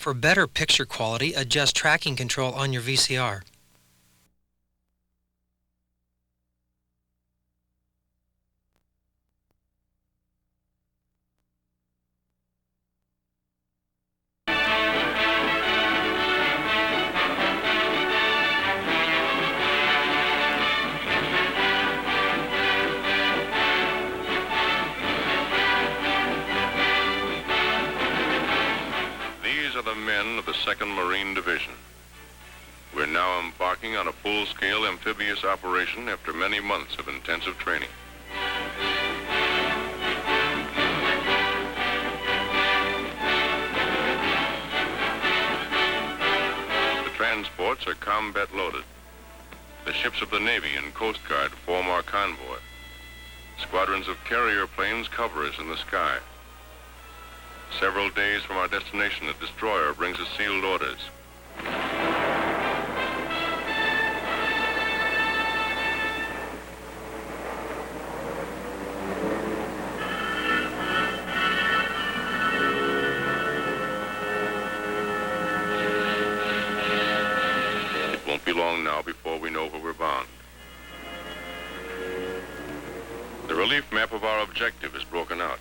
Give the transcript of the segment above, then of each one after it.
For better picture quality, adjust tracking control on your VCR. These are the men of the 2nd Marine Division. We're now embarking on a full-scale amphibious operation after many months of intensive training. The transports are combat loaded. The ships of the Navy and Coast Guard form our convoy. Squadrons of carrier planes cover us in the sky. Several days from our destination, a destroyer brings us sealed orders. It won't be long now before we know where we're bound. The relief map of our objective is broken out.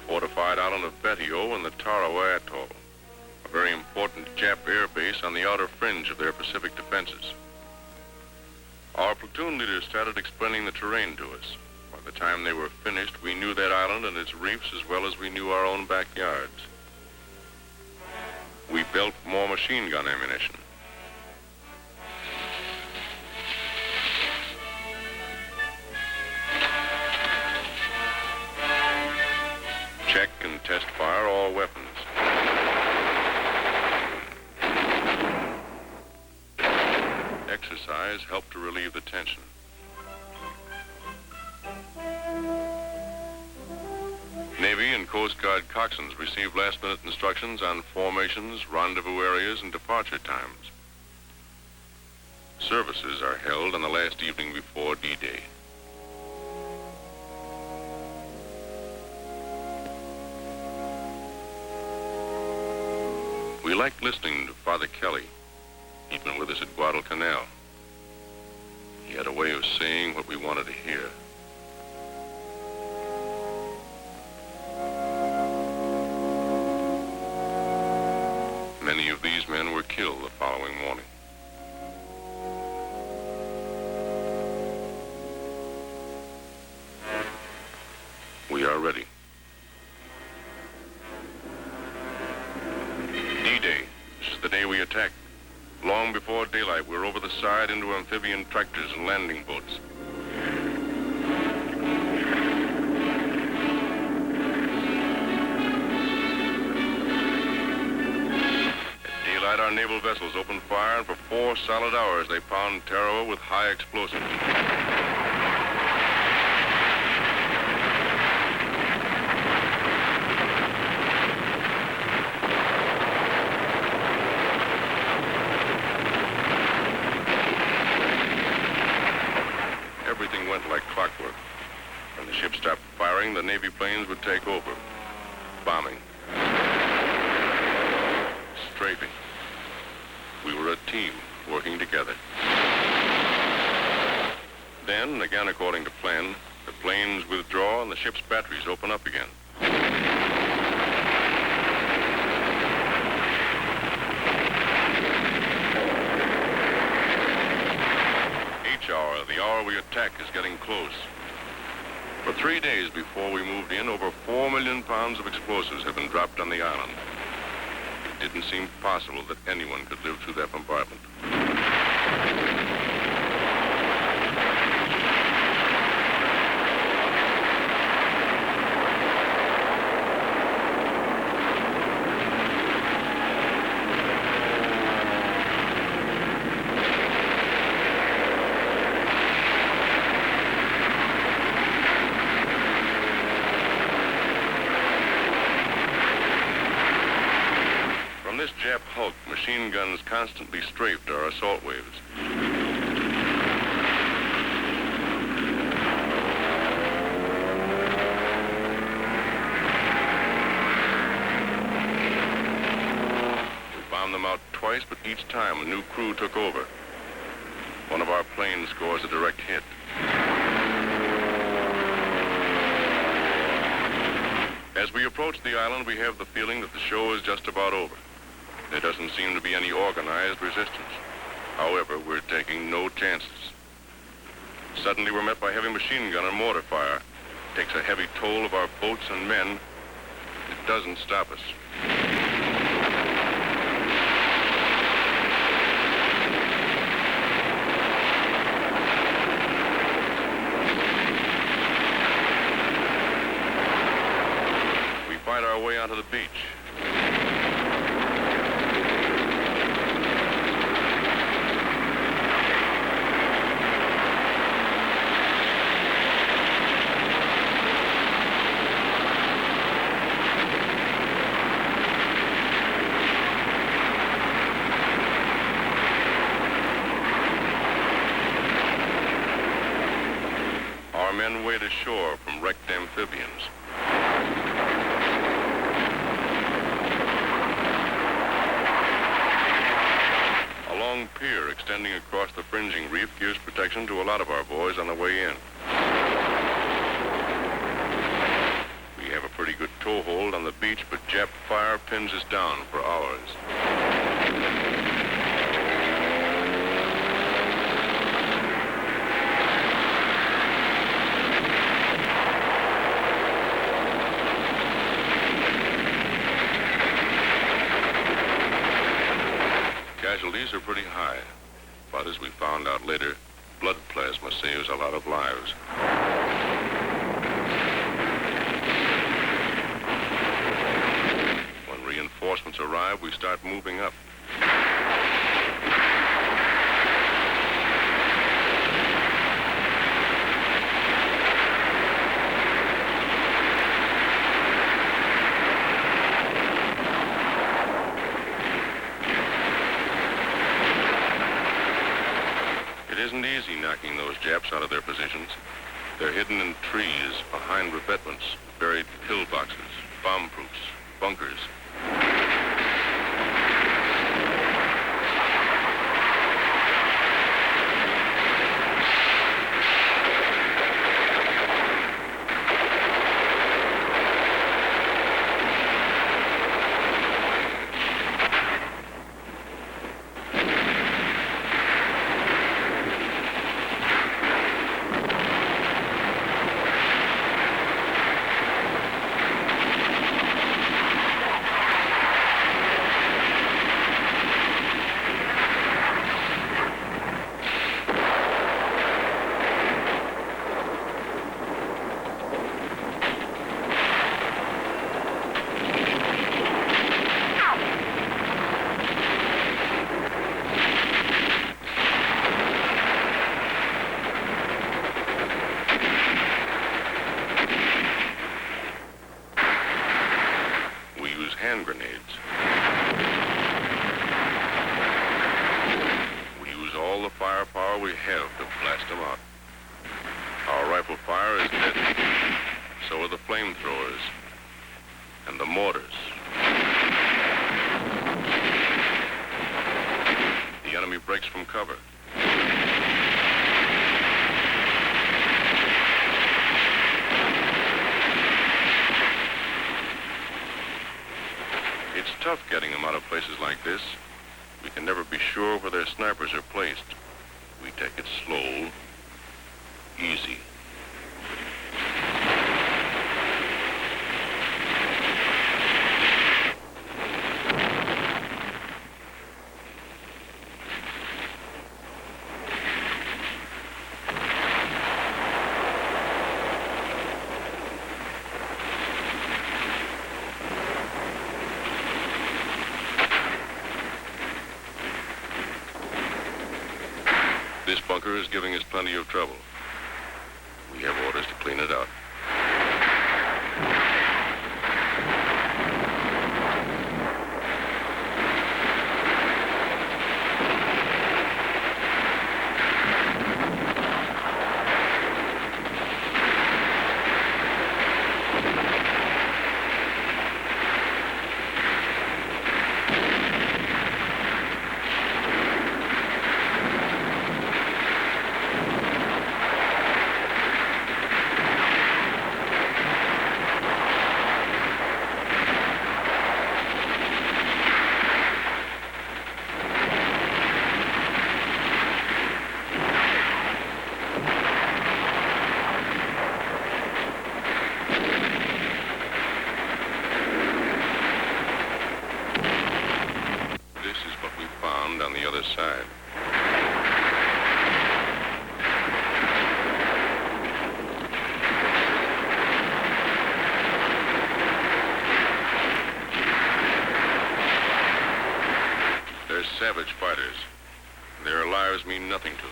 Fortified island of Betio and the Tarawa atoll, a very important Jap air base on the outer fringe of their Pacific defenses. Our platoon leaders started explaining the terrain to us. By the time they were finished, we knew that island and its reefs as well as we knew our own backyards. We built more machine gun ammunition. Check and test fire all weapons. Exercise helped to relieve the tension. Navy and Coast Guard coxswains received last-minute instructions on formations, rendezvous areas, and departure times. Services are held on the last evening before D-Day. We liked listening to Father Kelly. He'd been with us at Guadalcanal. He had a way of saying what we wanted to hear. Many of these men were killed the following morning. We are ready. D-Day. This is the day we attacked. Long before daylight, we're over the side into amphibian tractors and landing boats. At daylight, our naval vessels opened fire, and for 4 solid hours, they pound Tarawa with high explosives. Everything went like clockwork. When the ship stopped firing, the Navy planes would take over. Bombing. Strafing. We were a team working together. Then, again according to plan, the planes withdraw and the ship's batteries open up again. The hour we attack is getting close. For 3 days before we moved in, over 4 million pounds of explosives have been dropped on the island. It didn't seem possible that anyone could live through that bombardment. From this Jap hulk, machine guns constantly strafed our assault waves. them out twice, but each time a new crew took over. One of our planes scores a direct hit. As we approach the island, we have the feeling that the show is just about over. There doesn't seem to be any organized resistance. However, we're taking no chances. Suddenly, we're met by heavy machine gun and mortar fire. It takes a heavy toll of our boats and men. It doesn't stop us. We fight our way onto the beach. Men wade ashore from wrecked amphibians. A long pier extending across the fringing reef gives protection to a lot of our boys on the way in. We have a pretty good toehold on the beach, but Jap fire pins us down for hours. Casualties are pretty high, but as we found out later, blood plasma saves a lot of lives. When reinforcements arrive, we start moving up. It isn't easy knocking those Japs out of their positions. They're hidden in trees, behind revetments, buried pillboxes, bomb-proofs, bunkers. Hand grenades. We use all the firepower we have to blast them out. Our rifle fire is deadly. So are the flamethrowers and the mortars. The enemy breaks from cover. It's tough getting them out of places like this. We can never be sure where their snipers are placed. We take it slow, easy. This bunker is giving us plenty of trouble. We have orders to clean it out. side. They're savage fighters. Their lives mean nothing to them.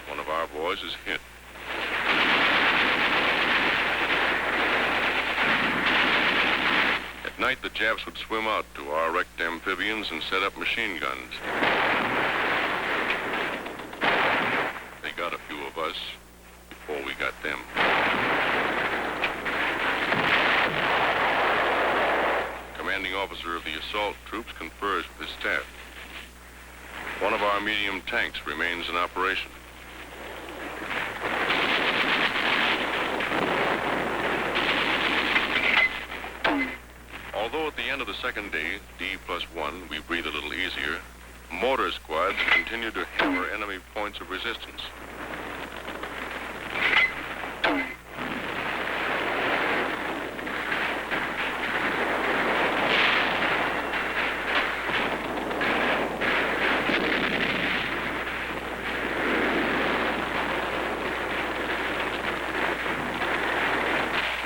One of our boys is hit. At night, the Japs would swim out to our wrecked amphibians and set up machine guns. They got a few of us before we got them. Commanding officer of the assault troops confers with his staff. One of our medium tanks remains in operation. Although at the end of the second day, D+1, we breathe a little easier, mortar squads continue to hammer enemy points of resistance.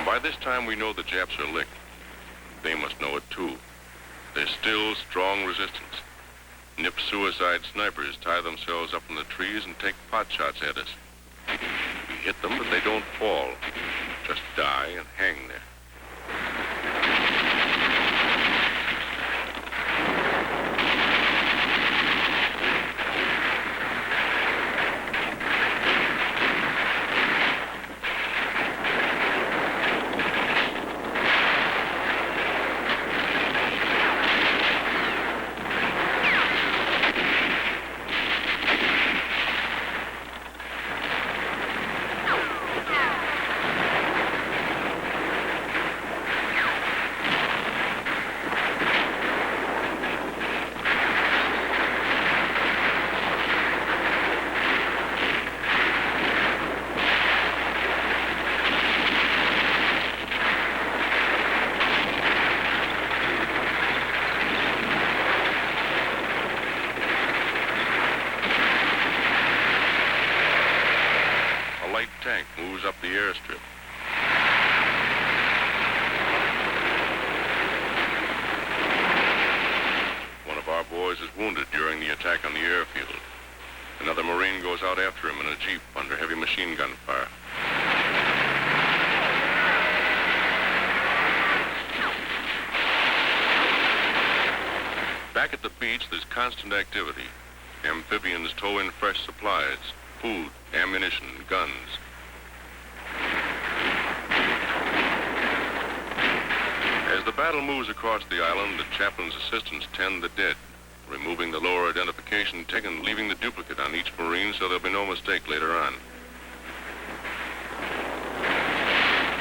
By this time, we know the Japs are licked. They must know it, too. There's still strong resistance. Nip suicide snipers tie themselves up in the trees and take pot shots at us. We hit them, but they don't fall. Just die and hang there. Tank moves up the airstrip. One of our boys is wounded during the attack on the airfield. Another Marine goes out after him in a jeep under heavy machine gun fire. Back at the beach, there's constant activity. Amphibians tow in fresh supplies, food, ammunition, guns. As the battle moves across the island, the chaplain's assistants tend the dead, removing the lower identification tick and leaving the duplicate on each Marine so there'll be no mistake later on.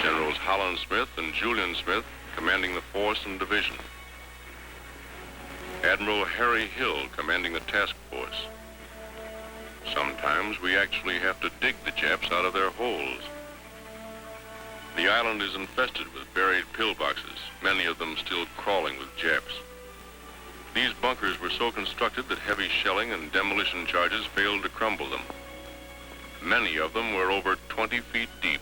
Generals Holland Smith and Julian Smith commanding the force and division. Admiral Harry Hill commanding the task force. Sometimes we actually have to dig the Japs out of their holes. The island is infested with buried pillboxes, many of them still crawling with Japs. These bunkers were so constructed that heavy shelling and demolition charges failed to crumble them. Many of them were over 20 feet deep.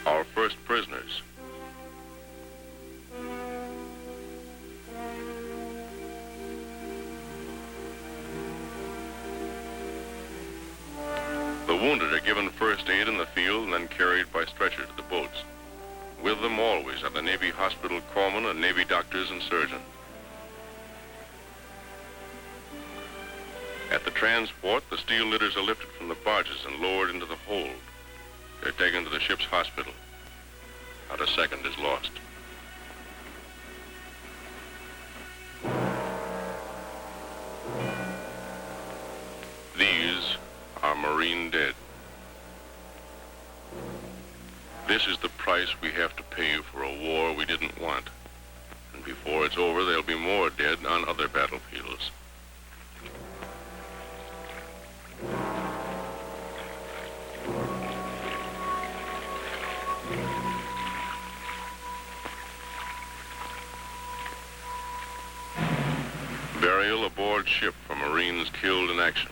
Our first prisoners. The wounded are given first aid in the field and then carried by stretcher to the boats. With them always are the Navy hospital corpsmen and Navy doctors and surgeons. At the transport, the steel litters are lifted from the barges and lowered into the hold. They're taken to the ship's hospital. Not a second is lost. These are Marine dead. This is the price we have to pay for a war we didn't want And before it's over, there'll be more dead on other battlefields. Burial aboard ship for Marines killed in action.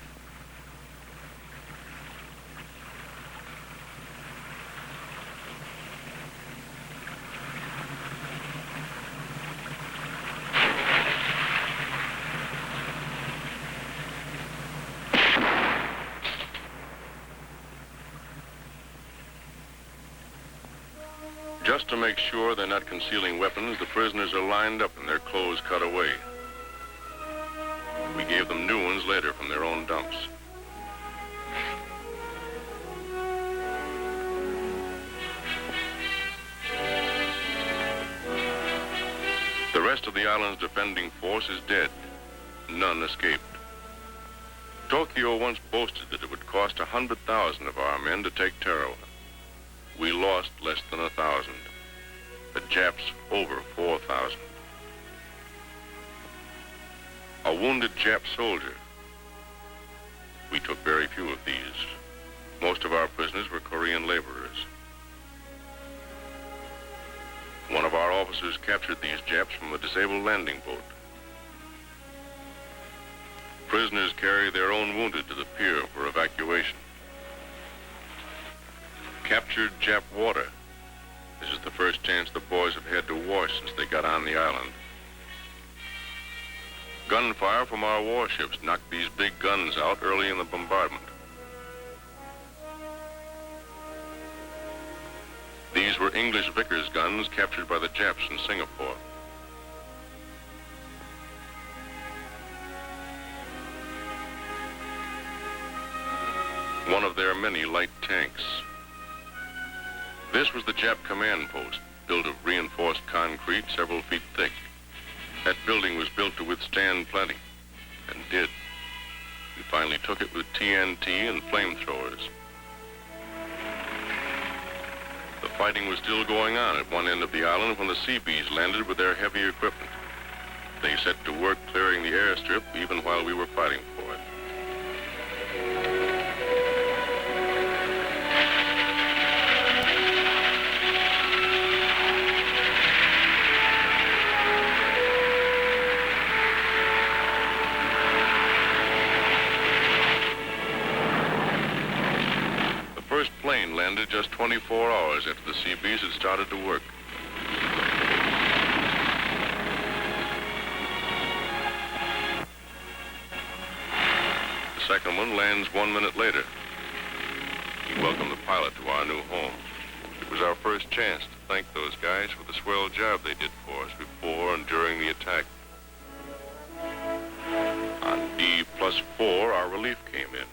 Just to make sure they're not concealing weapons, the prisoners are lined up and their clothes cut away. We gave them new ones later from their own dumps. The rest of the island's defending force is dead. None escaped. Tokyo once boasted that it would cost 100,000 of our men to take Tarawa. We lost less than 1,000. The Japs over 4,000. A wounded Jap soldier. We took very few of these. Most of our prisoners were Korean laborers. One of our officers captured these Japs from a disabled landing boat. Prisoners carry their own wounded to the pier for evacuation. Captured Jap water. This is the first chance the boys have had to wash since they got on the island. Gunfire from our warships knocked these big guns out early in the bombardment. These were English Vickers guns captured by the Japs in Singapore. One of their many light tanks. This was the Jap command post, built of reinforced concrete several feet thick. That building was built to withstand plenty, and did. We finally took it with TNT and flamethrowers. The fighting was still going on at one end of the island when the Seabees landed with their heavy equipment. They set to work clearing the airstrip even while we were fighting for it. The first plane landed just 24 hours after the Seabees had started to work. The second one lands 1 minute later. We welcomed the pilot to our new home. It was our first chance to thank those guys for the swell job they did for us before and during the attack. On D+4, our relief came in.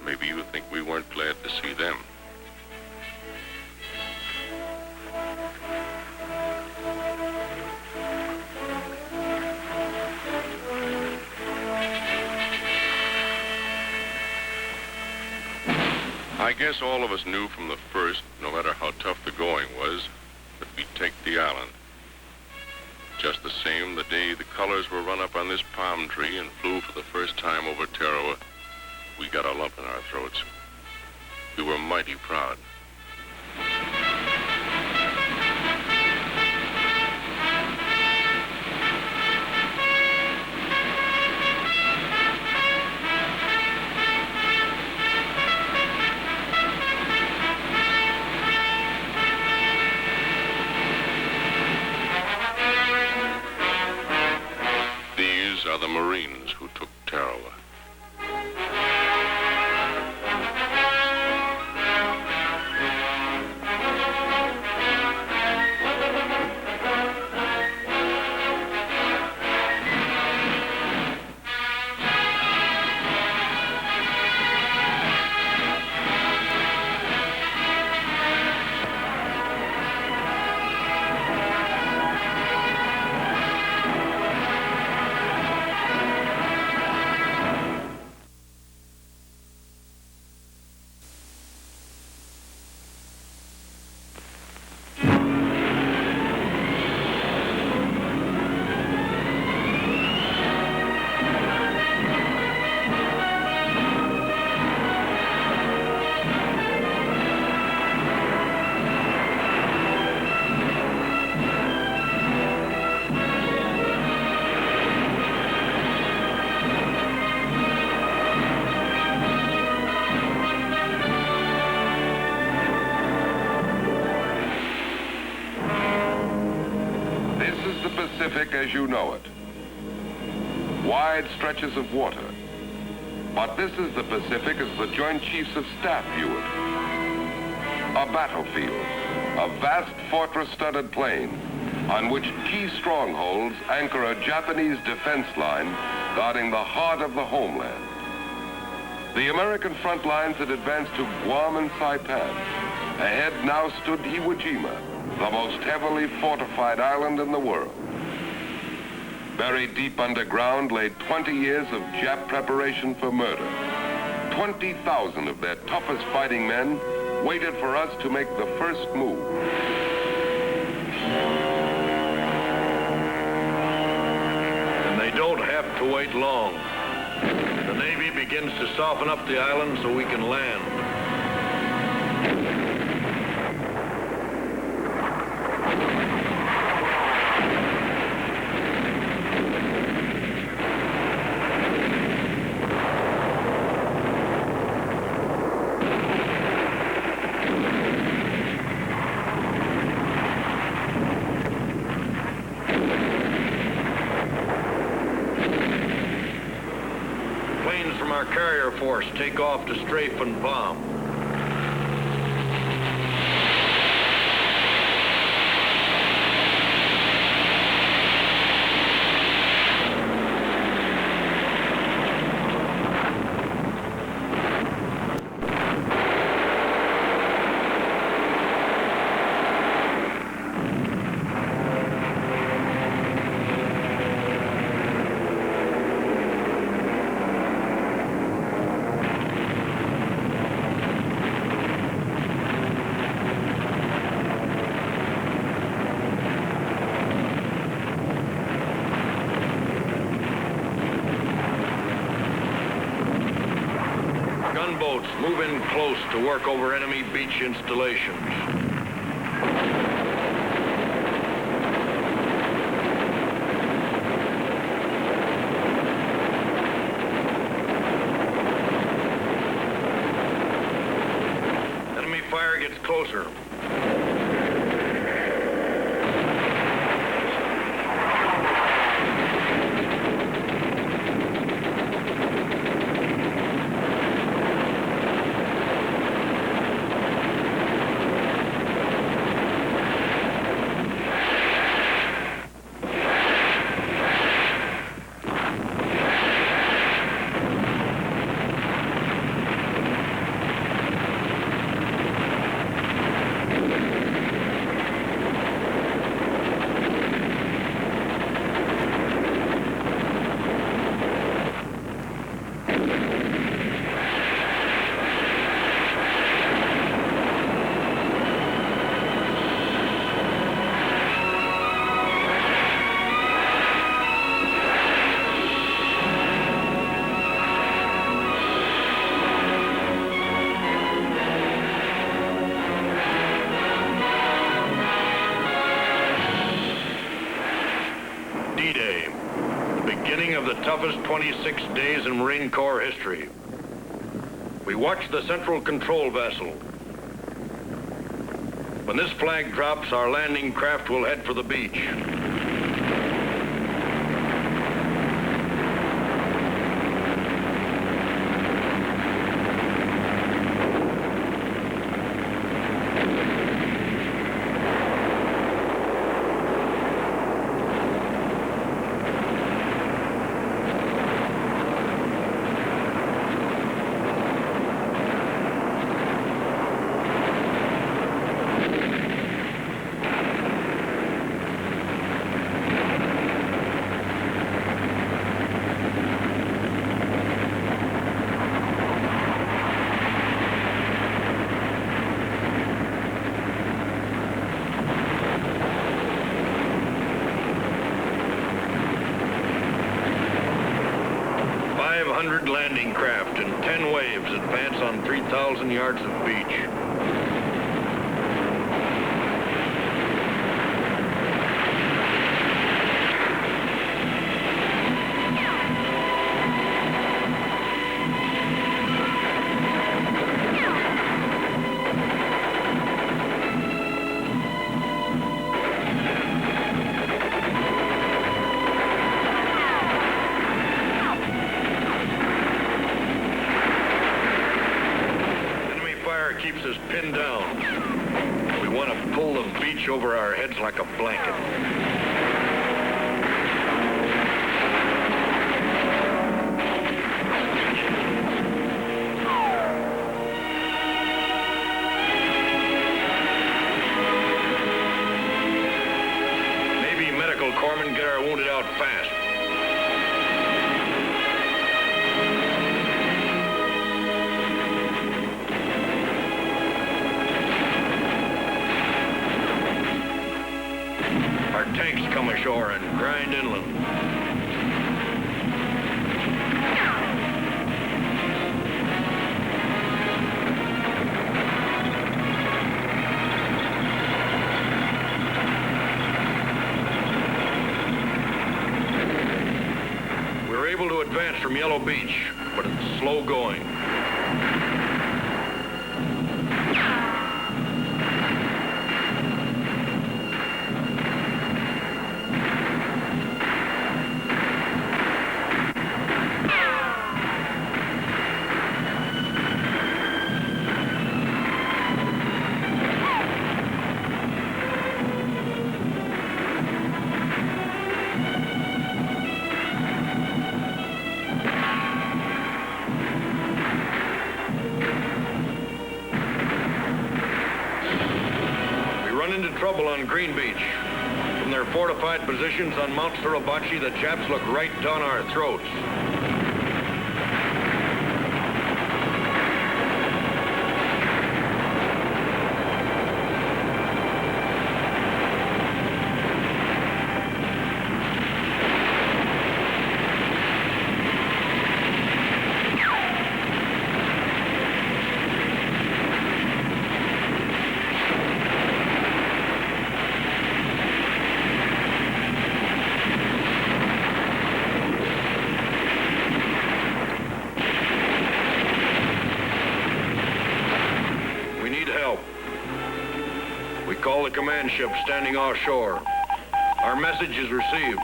Maybe you think we weren't glad to see them. I guess all of us knew from the first, no matter how tough the going was, that we'd take the island. Just the same, the day the colors were run up on this palm tree and flew for the first time over Tarawa, we got a lump in our throats. We were mighty proud. These are the Marines who took Tarawa. Pacific as you know it. Wide stretches of water. But this is the Pacific as the Joint Chiefs of Staff view it. A battlefield, a vast fortress-studded plain on which key strongholds anchor a Japanese defense line guarding the heart of the homeland. The American front lines had advanced to Guam and Saipan. Ahead now stood Iwo Jima, the most heavily fortified island in the world. Buried deep underground lay 20 years of Jap preparation for murder. 20,000 of their toughest fighting men waited for us to make the first move. And they don't have to wait long. The Navy begins to soften up the island so we can land. Our carrier force take off to strafe and bomb. Gunboats move in close to work over enemy beach installations. Enemy fire gets closer. D-Day, the beginning of the toughest 26 days in Marine Corps history. We watch the central control vessel. When this flag drops, our landing craft will head for the beach. Landing craft in 10 waves advance on 3,000 yards of beach. beach over our heads like a blanket. Navy medical corpsmen get our wounded out fast. Our tanks come ashore and grind inland. We're able to advance from Yellow Beach, but it's slow going. Trouble on Green Beach. From their fortified positions on Mount Suribachi, the Japs look right down our throats. Call the command ship standing offshore. Our message is received.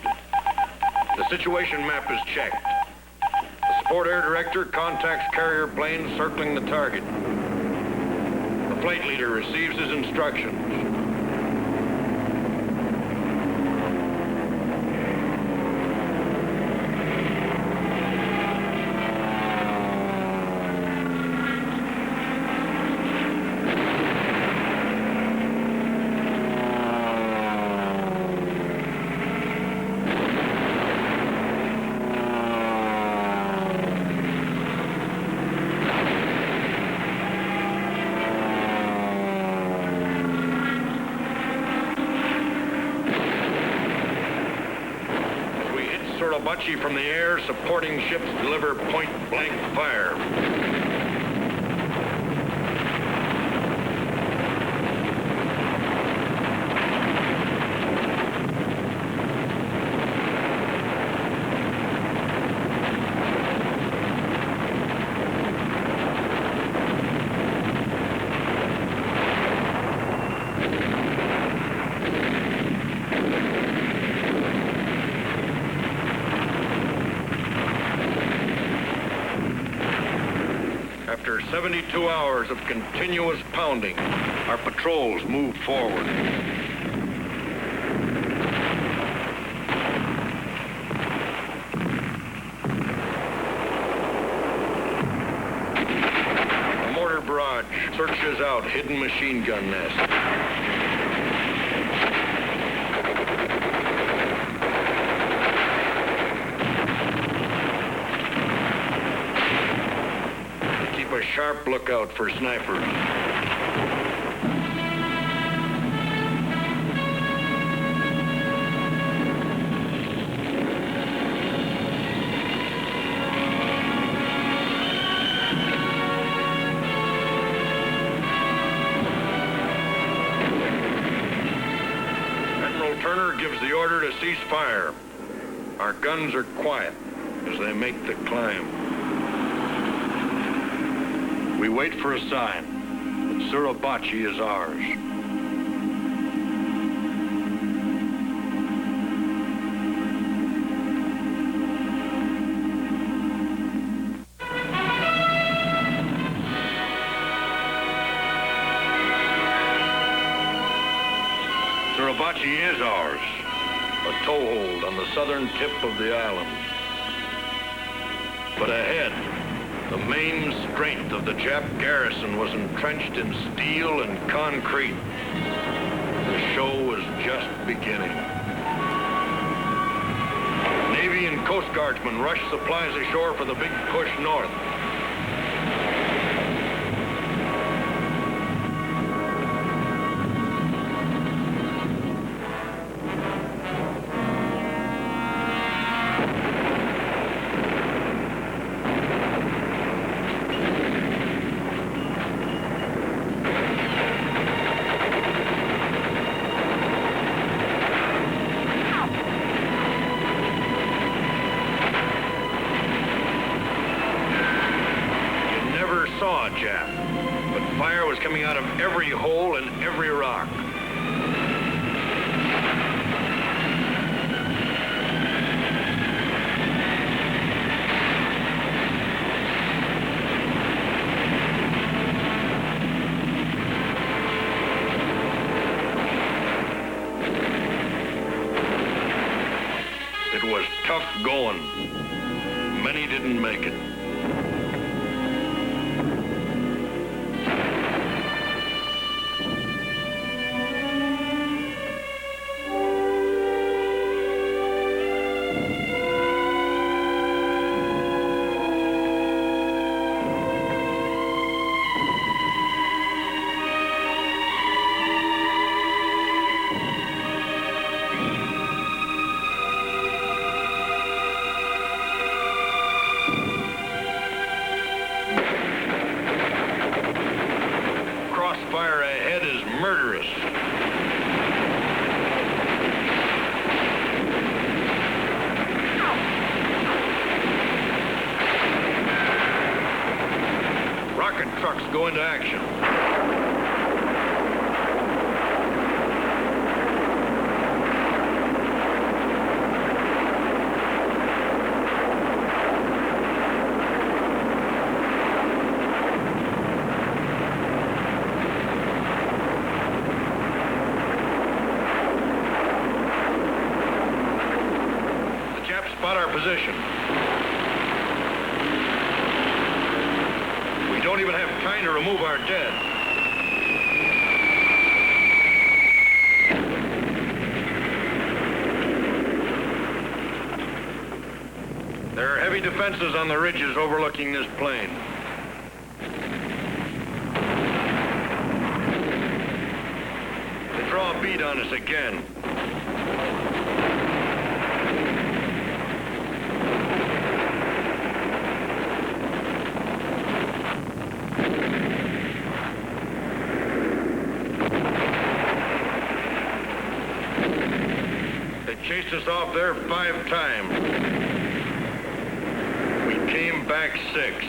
The situation map is checked. The support air director contacts carrier planes circling the target. The flight leader receives his instructions. Suribachi from the air, supporting ships deliver point-blank fire. After 72 hours of continuous pounding, our patrols move forward. A mortar barrage searches out hidden machine gun nests. A sharp lookout for snipers. Admiral Turner gives the order to cease fire. Our guns are quiet as they make the climb. We wait for a sign that Suribachi is ours. Suribachi is ours, a toehold on the southern tip of the island. But ahead, the main strength of the Jap garrison was entrenched in steel and concrete. The show was just beginning. Navy and Coast Guardsmen rushed supplies ashore for the big push north. Jap, but fire was coming out of every hole and every rock. It was tough going. Many didn't make it. Fire ahead is murderous. Rocket trucks go into action. Spot our position. We don't even have time to remove our dead. There are heavy defenses on the ridges overlooking this plain. They draw a bead on us again. Chased us off there 5 times. We came back 6.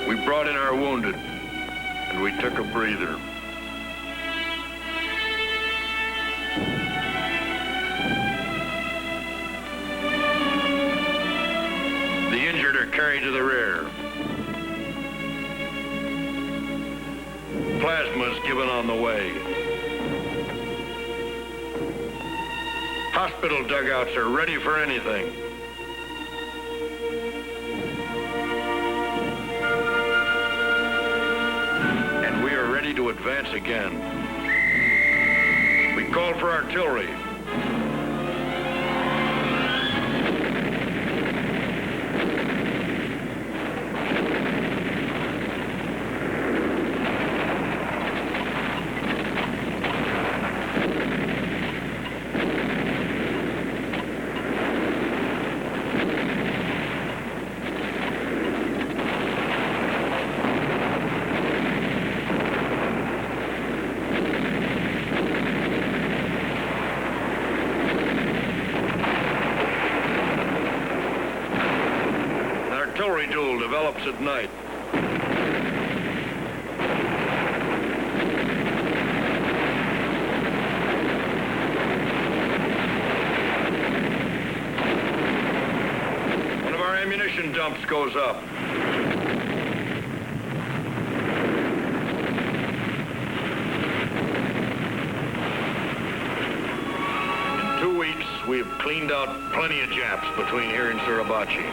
We brought in our wounded, and we took a breather. Carried to the rear. Plasma's given on the way. Hospital dugouts are ready for anything. And we are ready to advance again. We called for artillery. Artillery duel develops at night. ammunition dumps goes up. In 2 weeks, we've cleaned out plenty of Japs between here and Suribachi.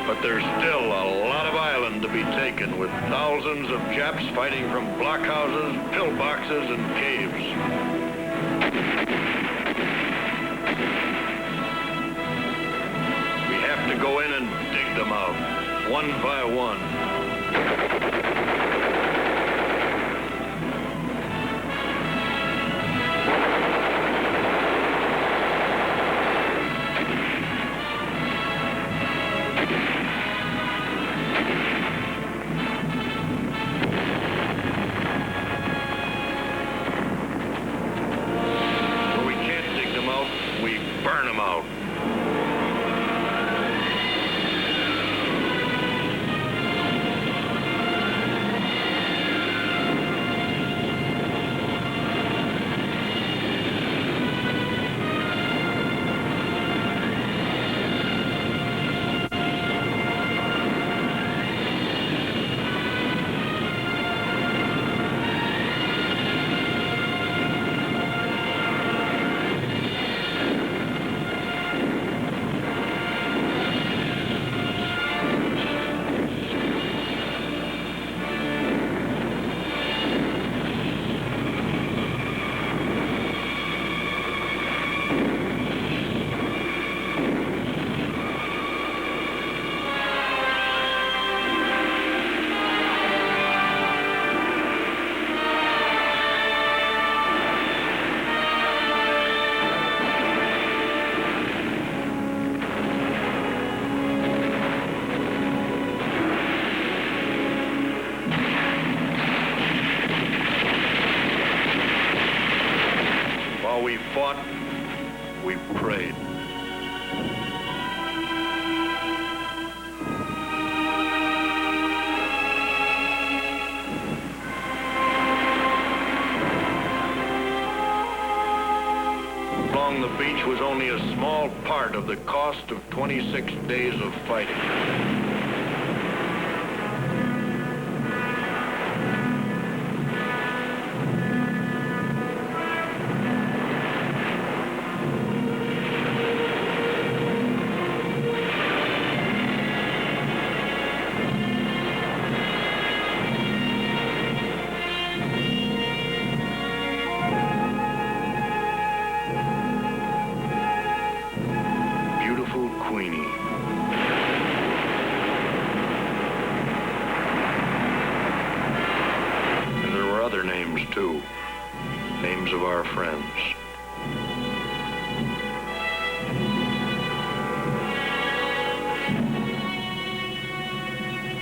But there's still a lot of island to be taken, with thousands of Japs fighting from blockhouses, pillboxes, and caves. We have to go in and dig them out, one by one. We fought, we prayed. Along the beach was only a small part of the cost of 26 days of fighting. Too. Names of our friends.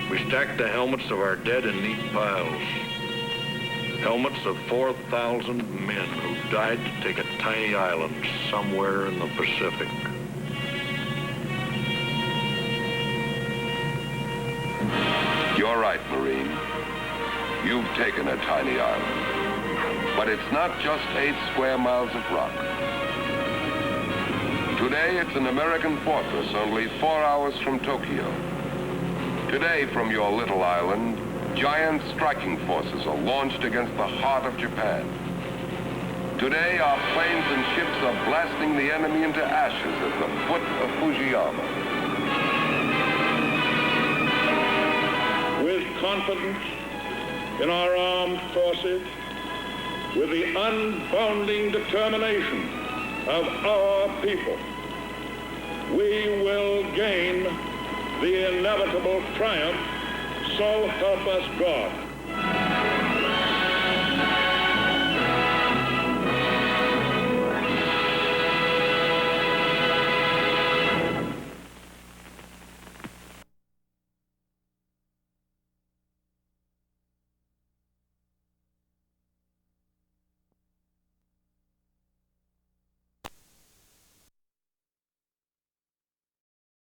We stacked the helmets of our dead in neat piles. Helmets of 4,000 men who died to take a tiny island somewhere in the Pacific. You're right, Marine. You've taken a tiny island. But it's not just 8 square miles of rock. Today, it's an American fortress only 4 hours from Tokyo. Today, from your little island, giant striking forces are launched against the heart of Japan. Today, our planes and ships are blasting the enemy into ashes at the foot of Fujiyama. With confidence in our armed forces, with the unbounding determination of our people, we will gain the inevitable triumph, so help us God.